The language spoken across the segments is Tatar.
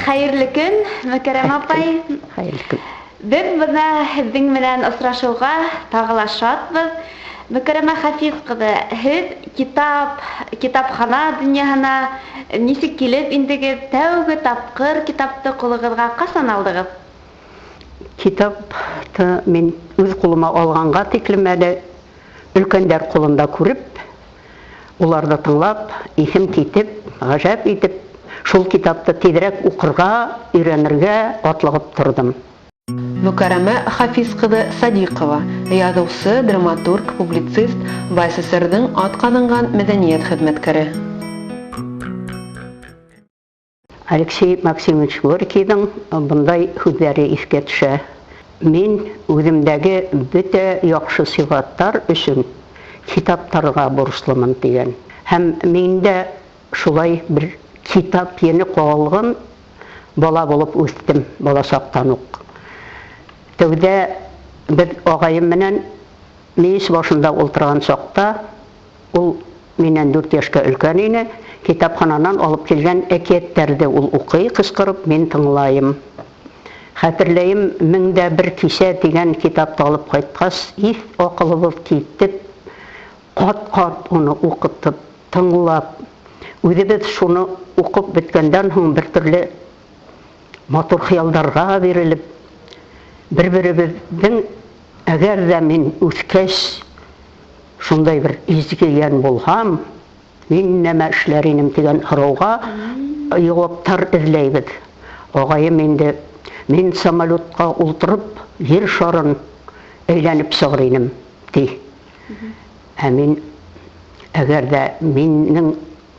Хәерле көн, Мәкәрәм апай. Хәерле көн. Без бына һезнең белән осрашуга тагыла шатбыз. Мәкәрәм Хафиз кызы, һез китапхана дөньяһына ничек килеп индегез? Тәүге тапкыр китапты кулыгызга касан алдыгыз? Китапты мин үз кулыма алганга тиклем әле өлкәннәр кулында күреп, уларны тыңлап, ихем китеп, гаҗәп итеп, шул китапты тизрәк укырга, өйрәнергә атлыгып тордым. Мөкәррәмә Хафиз кызы Садиқова, язучы, драматург, публицист ва СССРның атказанган мәдәният хезмәткәре. Алексей Максимович Горькийның бундай хүзләре искә төшә. Мин үземдәге бөтә яхшы сыйфаттар өчен китаптарга бурычлымын дигән. Һәм миндә шулай бер китап яны калган бала булып үстем, балачактан ук. Тәүдә без агайым менән мейес башында ултырган чакта, ул миннән 4 яшькә өлкән ине, китапхананан алып килгән әкиятләрне ул укый, кычкырып, мин тыңлайым. Хәтерләйем, 1001 кичә дигән китапты алып кайткас, ис акылыбыз китеп, кат-кат уны укытып, тыңлап, үзебез шуны укып биткәндән соң бер төрле матур хыялларга бирелеп, бер-беребезнең әгәр дә мин үскәч шундай бер изгегән булһам, мин нәмә эшләр инем дигән сорауга җаваплар эзләйбез. Агайым инде мин самолетка утырып, җир шарын әйләнеп чыгыр инем ди. Мин әгәр дә миннең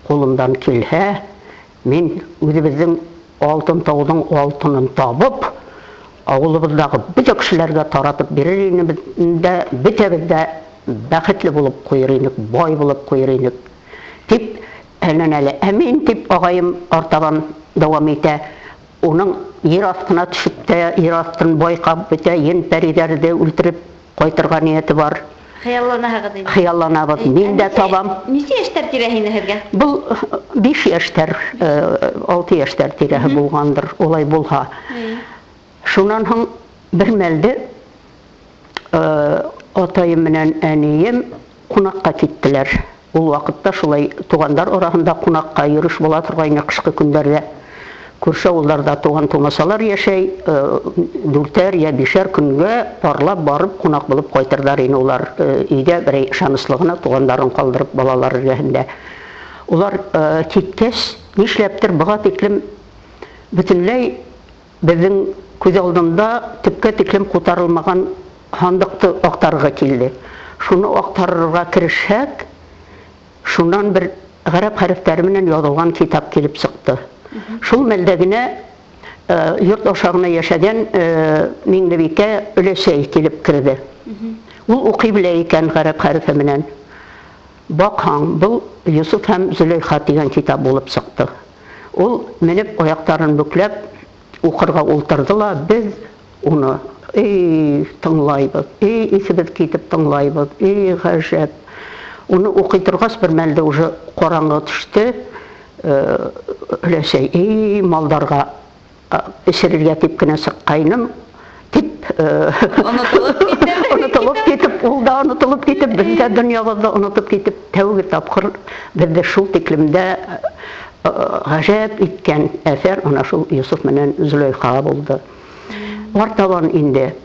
кулымдан килһә, мин үзебезнең алтын тауның алтынын табып, авылыбыздагы бөтен кешеләргә таратып бирер инем, бөтәбез дә бәхетле булып куер инек, бай булып куер инек. Дип, әле әмин дип агайым артабан дәвам итә. Уның ир астына төшеп тә, ир астын байкап бөтә ен-пәриләрне үлтереп кайтырга нияте бар. Хыялланабыз. Мин дә табам. Ничә яшьтәр тирәһендә һезгә? Бу 5 яшьтәр, 6 яшьтәр тирәһе булгандыр, улай булһа. Шуннан соң бер мәлдә атайым менән әнием кунакка киттеләр. Ул вакытта шулай тугандар арасында кунакка йөреш була торган кышкы көндәрдә. Күрше авылларда туган тумасалар яшәй, 4 я 5 көнгә парлап барып кунак булып кайтырдар ине улар. Өйдә бер ышанычлыгына тугандарын калдырып балалар җәһендә. Улар киткәч, нишләптер буга тиклем бөтенләй безнең күз алдында төпкә тиклем кутарылмаган хандыкты актарырга килде. Шуны актарырга керешәк, шуннан бер гарәп хәрефләре белән язылган китап килеп чыкты. Шул мәлдә генә йорт ашагына яшәгән Миңлебикә өләсәй килеп керде. Ул укый белә икән гарәп хәрефе белән. Бакһаң, бу Юсуф һәм Зөләйха дигән китап булып чыкты. Ул менеп аяктарын бүкләп укырга ултырдыла, без уны тыңлайбыз, исебез китеп тыңлайбыз, гаҗәп. Уны укый торгач бер мәлдә уже караңгы төште. Өләсәй, малдарга эшерергә дип кенә чыккайным, дип онытылып китеп, ул да онытылып китеп, без дә дөньябызда онытып китеп, тәүге тапкыр бездә шул тиклемдә гаҗәп иткән әсәр ана шул Юсуф менән Зөләйха булды. Артабан инде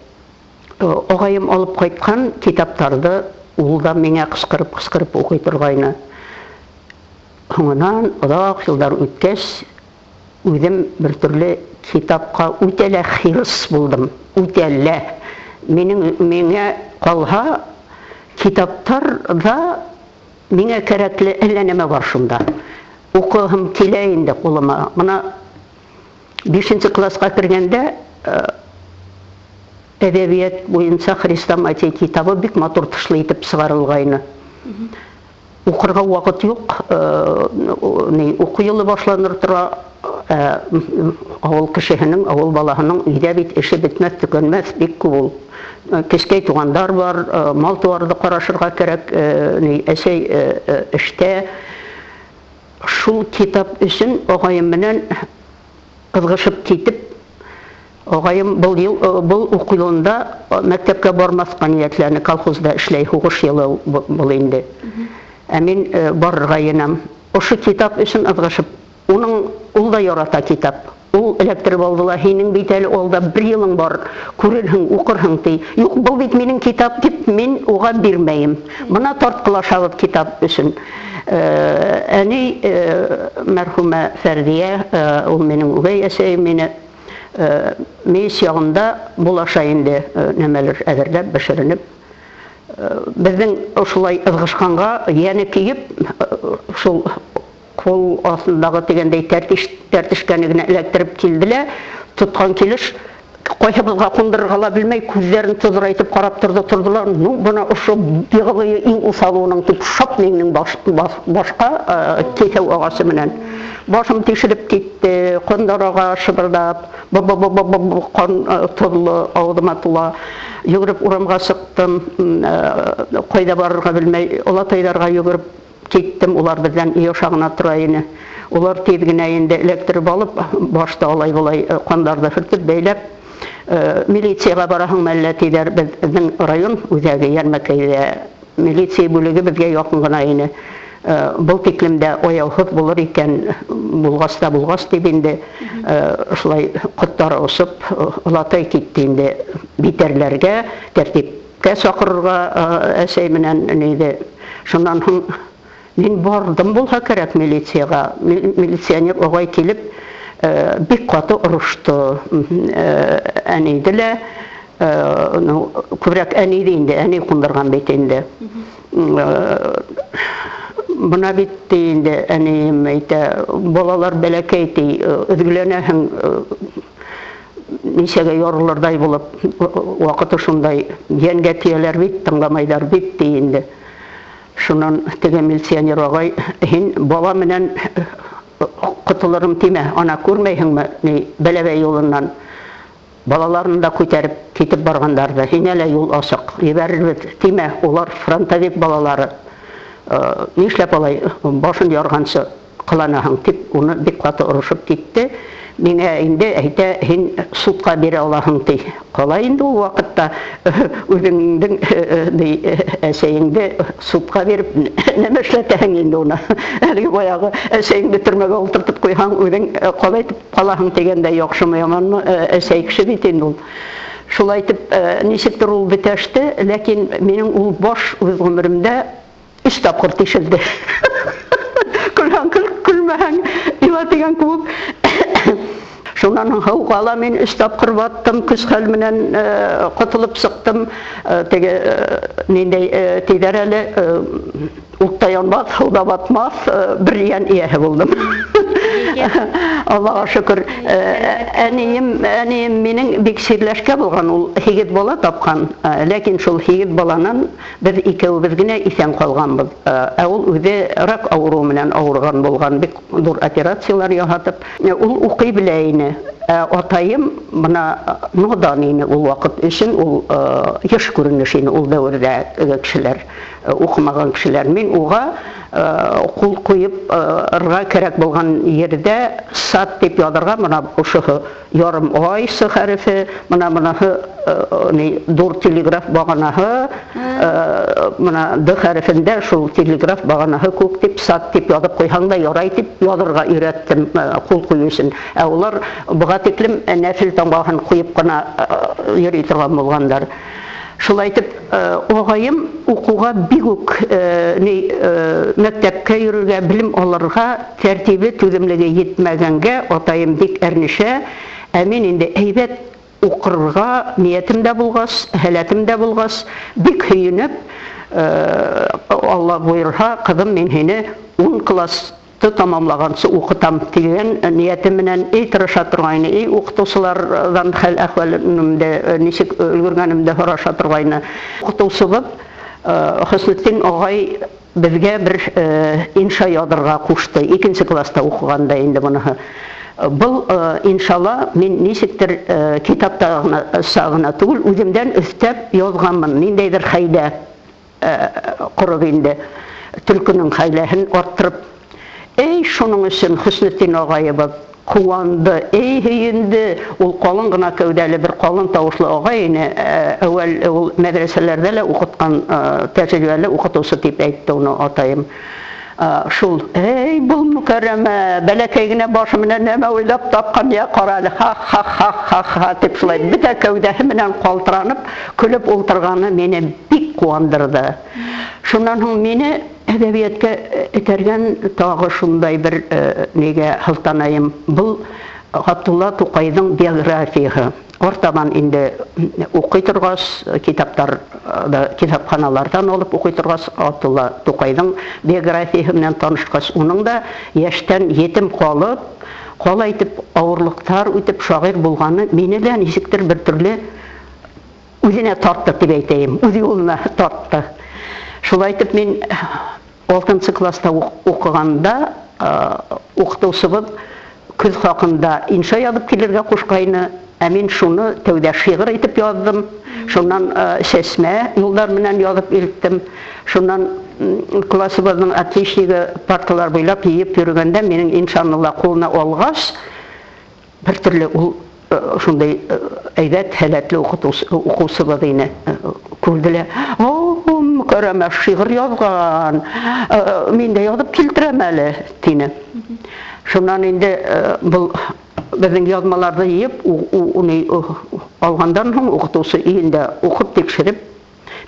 агайым алып кайткан китаптарды ул да миңа кычкырып укый торгайны. Соңыннан озак еллар үткәч, үзем бер төрле китапка үтәлә хирыс булдым. Үтәлә. Миңа калһа китаптарда миңа кирәкле әллә нәмә бар шунда. Укыгым килә инде кулыма. Моны 5нче класска кергәндә әдәбият буенча хрестоматия китабы бик матур тышлы итеп чыгарылгайны. Укырга вакыт юк, уку елы башланыр тора, авыл кешеһенең, авыл балаһының өйдә бит эше бетмәс, төкәнмәс, бик күп. Кечкә тугандар бар, мал туарды карашырга кирәк, әсәй эштә. Шул китап өчен агайым менән ызгышып китеп, огайым бұл уку елында мәктәпкә бармаска ниятләне, колхозда эшләй, һугыш елы был инде. Ә мин барырга янам. Ошо китап өчен ызгышып, ул да ярата китап. Ул эләктереп алдыла, һинең бит әле алда 1 елың бар, күрерһең, укырһың ди. Юк, бу бит минең китап дип мин уга бирмәйем. Моны тарткылашабыз китап өчен. Әни мәрхүмә Фәрдия, ул минең үгәй әсәйем, мине мейес ягында булаша инде нәмәләр әзерләп, бешеренеп. Безнең ошулай ызгышканга, яне киеп, шул кол астындагы дигәндәй тәртишкәне генә эләктереп килделәр, тоткан килеш, кайһыбызга кундырырга ла белмәй, күзләрен тызырайтып карап тордылар. Ну, буны ошо бигылы иң усалуның дип шап миңнең башка китәү агасы менән. Башым тишелеп китте, кындарага шыбырдап, кан тозлы авызыма тула. Йөгереп урамга сыктым, кайда барырга белмәй, олатайларга йөгереп киттем, улар бездән үй ошагына тора иде. Улар тиз генә инде эләктереп алып, башта алай-булай кандарды хөртеп бәйләп, милицияга бараһың әллә тиләр, безнең район үзәге Ярмәкәйдә милиция бүлеге безгә якын гына иде. Бұл тиклемдә аяусыз булыр икән, булгас дип инде, шулай коттар осып, олатай китте инде битәрләргә, тәртипкә сакырырга әсәй менән нейде. Шуннан һуң мин бардым булса кирәк милицияга. Милиционер огай килеп, бик каты урышты. Әнейделә, күбрәк әнейде инде, әней кундырган бит инде. Бuna bitti инде, әнейем әйтә, балалар бәләкәй ди, өзгеләнәһең, ничәгә ярылырдай булып, вакыты шундай, йәнгә тияләр бит, тыңламайдар бит ди инде. Шуннан теге милиционер агай, һин бала менән котылырым тимә, ана күрмәйһеңме, бәләбәй юлыннан. Балаларын да күтәреп китеп баргандар да, һин әле юл асык, ебәрербез тимә, улар фронтовик балалары. Нишләп алай башын яргансы кыланаһың дип, уны бик каты урышып китте. Миңа инде әйтә, һин судка бирә алаһың ди. Калай инде ул вакытта үзеңнең әсәеңде судка биреп, нәмә эшләтәһең инде уны. Әлеге баягы әсәеңне төрмәгә утыртып куйһаң, үзең калай дип калаһың дигәндә яхшымы яманмы, әсәй кеше бит инде ул. Шулай итеп, ничектер ул бетәште, ләкин минең ул баш үз гомеремдә 3 тапкыр тишелде. Күлмәһәң, илатыган күп. Шуннан һаугала мин 3 тапкыр баттым, көз-хәл менән котылып сыктым. Теге ниндәй тидәр әле, утта янмас, һауда батмас, бер ян ияһе булдым. Аллаһа шөкер. Әнием минең бик сирләшкә булган, ул һигет бала тапкан. Ләкин шул һигет баланан без икәүбез генә исән калганбыз. Ә ул үзе рак авыру менән авырган булган, бик зур операциялар яһатып. Ул укый белә ине. Атайым мына нодан ине ул вакыт өчен, ул яш күренеш ине ул дәврдә кешеләр, укымаган кешеләр. Мин уга кул куеп ырга кирәк булган yerдә сат дип ядырга, мына ошо ярым ай хәрефе, монаһы дур телеграф баганаһы, мына д хәрефендә шул телеграф баганаһы күк дип сат дип ядып куйһаң да ярай дип ядырга өйрәттем кул кую өчен. Ә улар буга тиклем нәфил таңбаһын куеп кына йөри торган булгандар. Шулай итеп, огайым укуга бик үк мәктәпкә йөрергә, белем алырга тәртибе, түземлеге йетмәгәнгә атайым бик әрнешә. Ә мин инде әйбәт укырга ниятем дә булгас, һәләтем дә булгас, бик һөенеп, Алла буйырса, кызым, мин һине 10 классты тамамлагансы укытам дигән ниятем менән тырыша торган иде. Укытучылардан хәл әхвалымда, ничек өлгергәнемдә һораша торган. Укытучыбыз Хөснетдин агай безгә бер инша ядырга кушты. 2нче класста укыганда инде моны. Бұл иншалла мен ничектер китапта сагына түгел, үземдән өстәп язганмын. Ниндәйдер хәйлә корып инде, төлкенең хәйләһен арттырып. Шуның өчен Хөснетдин агайыбыз куанды, һөенде. Ул калын гына кәүдәле бер калын тавышлы агай ине. Әүвәл ул мәдрәсәләрдә лә укыткан тәҗрибәле укытучы дип әйтте уны атайым. Шул, бұл Мүкәррәмә, бәләкәй генә башы менән нәмә уйлап тапкан, я каралы, ха-ха-ха-ха дип шулай бөтә кәүдәһе менән калтыранып, көлеп ултырганы мине бик куандырды. Шуннан һуң мине әдәбияткә этәргән тагы шундай бер нигә хылтанайым. Бұл Габдулла Тукайдың биографияһы. Ортаман инде укый торгас, китапханалардан алып укый торгас, Габдулла Тукайдың биографияһы белән танышкас, уның да яшьтән етем калып, калай итеп авырлыктар үтеп шагыйрь булганы мине дә ничектер бер төрле үзенә тартты дип әйтәм, үз юлына тартты. Шулай итеп мин 6 класста укыганда укытучыбыз көз хакында инша язып килергә кушкайны. Мин шуны тәүдә шигырь итеп яздым. Шуннан шәшмә юллар менән язып илттем. Шуннан классыбызның отличнигы парталар буйлап йыеп йөргәндә минең иншалла кулына алгач бер төрле ул шундай әйбәт һәләтле укучыбыз ине күрделәр. Мүкәррәмә шигырь язган. Мин дә язып килтерәм әле дине. Шуннан инде бу безнең язмаларны йыеп, уны алгандан һуң укытучы өендә укып тикшереп,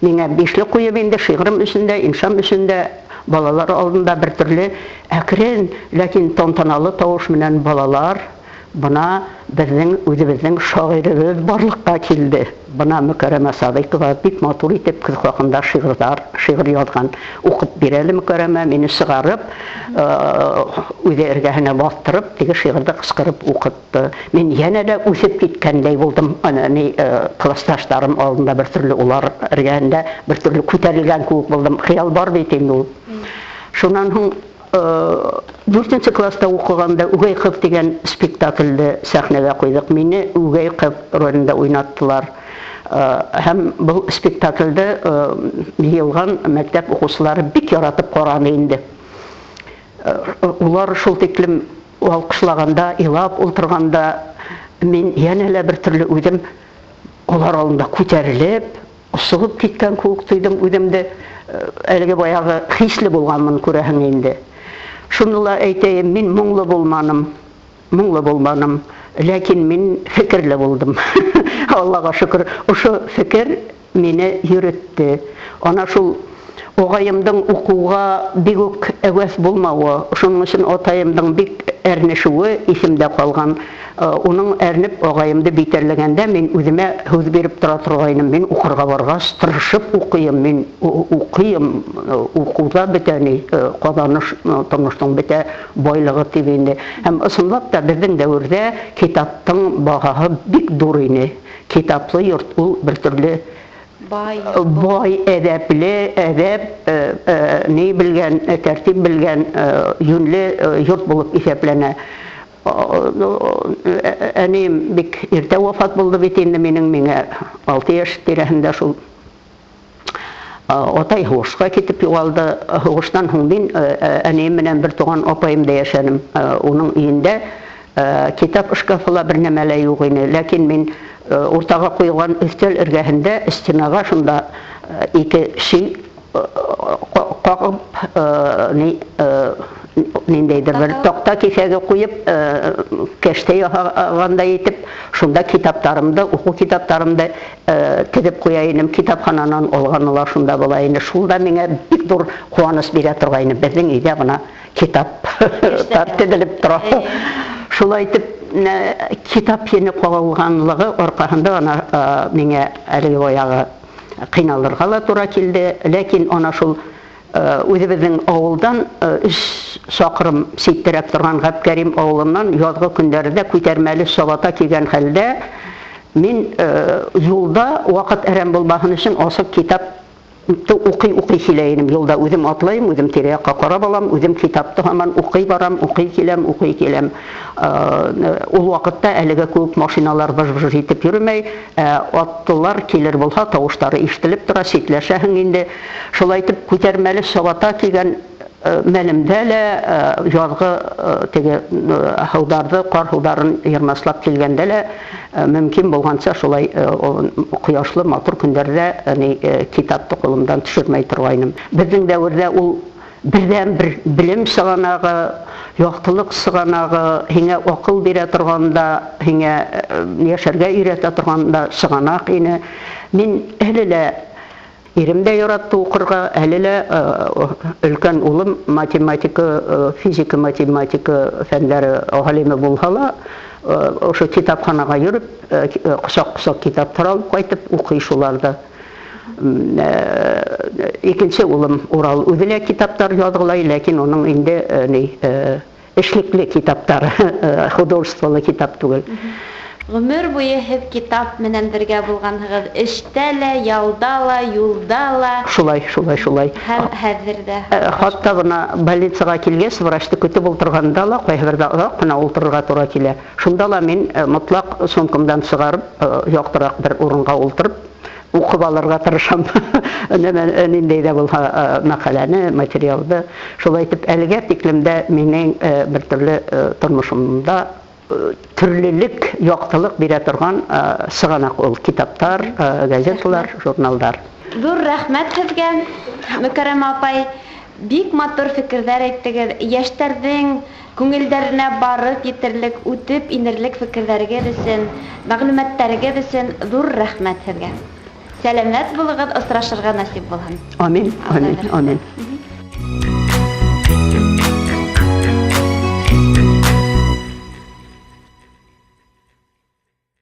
миңа 5ле куеп инде шигырем өчендә, иншам өчендә балалар алдында бер төрле әкрен, ләкин тантаналы тавыш менән балалар, бuna безнең үзебезнең шагыйрыбыз барлыкка килде. Бuna Мүкәррәмә Садыйкова бик матур итеп кыз хакында шигырь язган. Укып бирәле Мүкәррәмә, мине чыгарып, үзе эргәһенә бастырып, теге шигырьдә кыскырып укытты. Мин янә дә үсеп киткәндәй булдым. Классташларым алдында бер төрле улар эргәһендә бер төрле күтәрелгән күк булдым. Хыял бар бит инде ул. Шуннан һуң 4 класста укыганда Үгәй кыз дигән спектакльне сәхнәгә куйдык. Мине Үгәй кыз ролендә уйнаттылар. Һәм бу спектакльдә йылган мәктәп укучылары бик яратып карады инде. Улар шул тиклем алкышлаганда, илап ултырганда, мин янә бер төрле үзем алар алдында күтәрелеп, усыгып киткән күк тойдым үземдә. Әлеге баягы хисле булганмын күрәһең инде. Шуныла әйтәйем, мин моңлы булманым, ләкин мин фикерле булдым. Аллага шөкер, ошо фикер мине йөрөтте. Ана шул агайымдың укуга бик үк әвәс булмавы, шуның өчен атайымдың бик әрнешүе исемдә калган. Уның әрнеп агайымды битәрләгәндә мин үземә һүз биреп тора торгайным. Мин укырга баргас, тырышып укыйм, мин укыйм, укуда бетәни, казаныш тормышның бетә байлыгы тибенде. Һәм ысынлап та безнең дәврдә китаптың багаһы бик зур иде. Китаплы йорт ул бер төрле бай әдәпле, ни белгән, тәртип белгән юнле йорт булып исәпләнә. Әнем бик иртә вафат булды бит инде миңа 6 яшь тирәһендә шул. Атай һуышка китеп югалды. Һуыштан һуң мин әнем менән бер туган апайымда яшәдем. Уның өендә китап шкафы бер нәмәләр юк иде, ләкин мин уртага куйган өстәл эргәһендә стенага шунда 2 ши кагып ниндәйдер бер такта кисәге куеп, кәштә ягандай итеп, шунда китаптарымды, уку китаптарымды тезеп куя идем. Китапхананан алганлар шунда була инде. Шулда миңа бик зур куаныч бирә торгайны. Безнең өйдә гына китап тезелеп тора. Шулай итеп, китап ене кагылганлыгы аркасында ана миңа әлеге баягы кыйналырга ла туры килде. Ләкин ана шул үзебезнең авылдан 3 чакрым ситтерәк торган Габкәрим авылыннан язгы көндәрдә күтәрмәле сабата килгән хәлдә мин юлда вакыт әрәм булмасын өчен асык китап укый киләйем. Юлда үзем атлайым, үзем тирә-якка карап алам, үзем китапты һаман укый барам, укый киләм. Ул вакытта әлеге күп машиналар быж-быж итеп йөрмәй, аттылар килер булса, тавышлары ишетелеп тора, ситләшәһең инде. Шулай итеп күтәрмәле сабата килгән мәлімдә лә язгы теге һаударды, кар һаударын йырмаслап килгәндә лә мөмкин булганча шулай кояшлы матур көндәрдә китапты кулымдан төшермәй торгайным. Безнең дәвердә ул бердән-бер билем сыганагы, яктылык сыганагы, һиңа акыл бирә торганда, һиңа яшәргә өйрәтә торганда сыганак ине. Мин әле лә ирем дә яратты укырга, әле лә өлкән улым математика, физика, математика фәннәре галиме булса ла, ошо китапханага йөреп, кусак китаптар алып кайтып укый шуларда. Икенче улым Урал үзе лә китаптар язгылай, ләкин оның инде эшлекле китаптар, художестволы китап түгел. Гомер буе һез китап менән бергә булганһыгыз, эштә лә, ялда ла, юлда ла. Шулай. Һәм хәзердә. Хатта гына больницага килгәч, врачты көтеп утырганда ла, кайбердә озак кына утырырга туры килә. Шунда ла мин мотлак сумкамдан чыгарып, яктырак бер урынга утырып, укып алырга тырышам. Ниндәй дә булса мәкаләне, материалды. Шулай итеп, әлегә тиклемдә минең бер төрле тормышымда төрлелек, яктылык бирә торган сыганак ул китаптар, газеталар, журналдар. Зур рәхмәт сезгә, Мөкәррәм апай. Бик матур фикерләр әйттегез. Яшьләрнең күңелләренә барып җитерлек, үтеп инерлек фикерләргә өчен, мәгълүматларга өчен зур рәхмәт сезгә. Сәламәт булыгыз, осрашырга насип булсын. Амин.